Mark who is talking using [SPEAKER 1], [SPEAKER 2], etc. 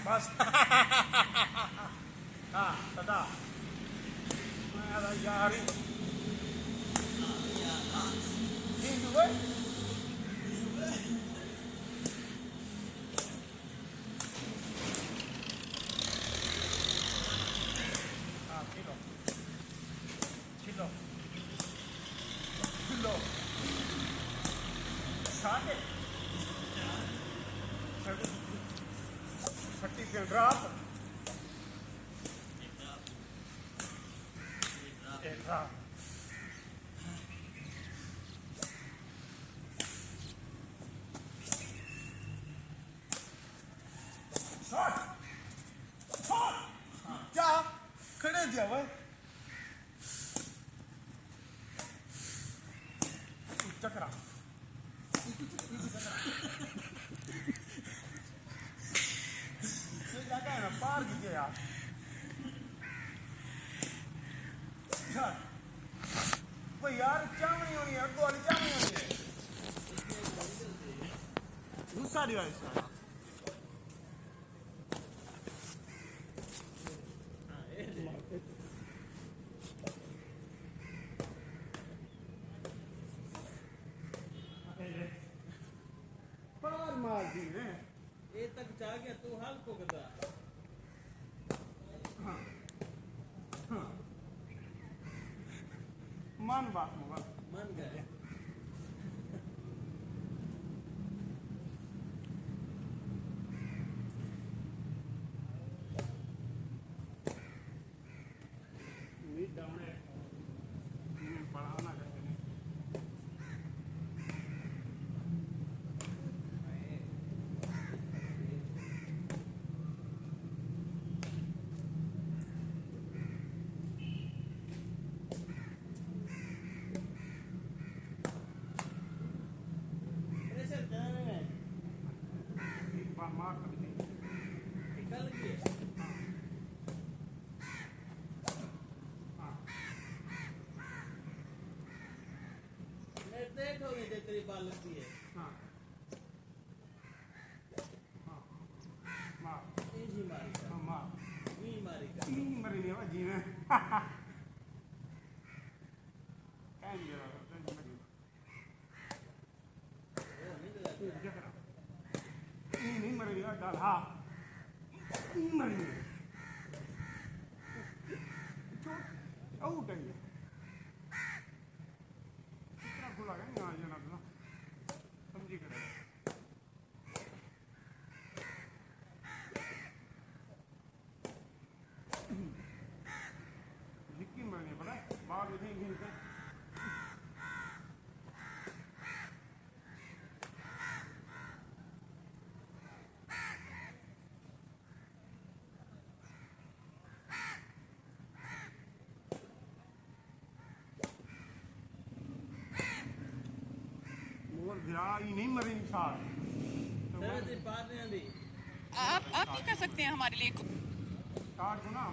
[SPEAKER 1] बस हाँ तदा मैं यार Kilo. Sate. 30 drop. A drop. Shot. Shot. क्या खड़े दिया भाई चक्रा जाता है ना पार कीजिए यार भाई यार क्या नहीं होनी है अड्डो वाली क्या नहीं होनी है गुस्सा दिया इसका पार मार दी है
[SPEAKER 2] ये तक जा गया तू हाल को बता
[SPEAKER 1] हाँ हाँ मन बात होगा
[SPEAKER 2] मन गए
[SPEAKER 1] नीट डाउन है पढ़ाना करते हैं
[SPEAKER 2] प्रेशर जाने में
[SPEAKER 1] मार कर दी
[SPEAKER 2] निकल गए
[SPEAKER 1] हाँ
[SPEAKER 2] मैं देखोगे जे तेरी बाल लगती है
[SPEAKER 1] हाँ हाँ मार
[SPEAKER 2] इजी मारी का
[SPEAKER 1] हाँ मार
[SPEAKER 2] ई मारी का
[SPEAKER 1] तीन मरी नहीं हुआ जी में क्या नहीं रहा मरी
[SPEAKER 2] वो नहीं लगा
[SPEAKER 1] क्या करा नहीं मरी डाल हाँ नहीं मरी आउट है कितना खुला है यहाँ जनाब ना समझी कर जिक्की मरनी पड़ा बाहर नहीं घिनते मोर गिरा ही नहीं मरी इंसान
[SPEAKER 2] तेरे ते पार नहीं आंदी
[SPEAKER 3] आप नहीं कर सकते हैं हमारे लिए
[SPEAKER 1] काट दो ना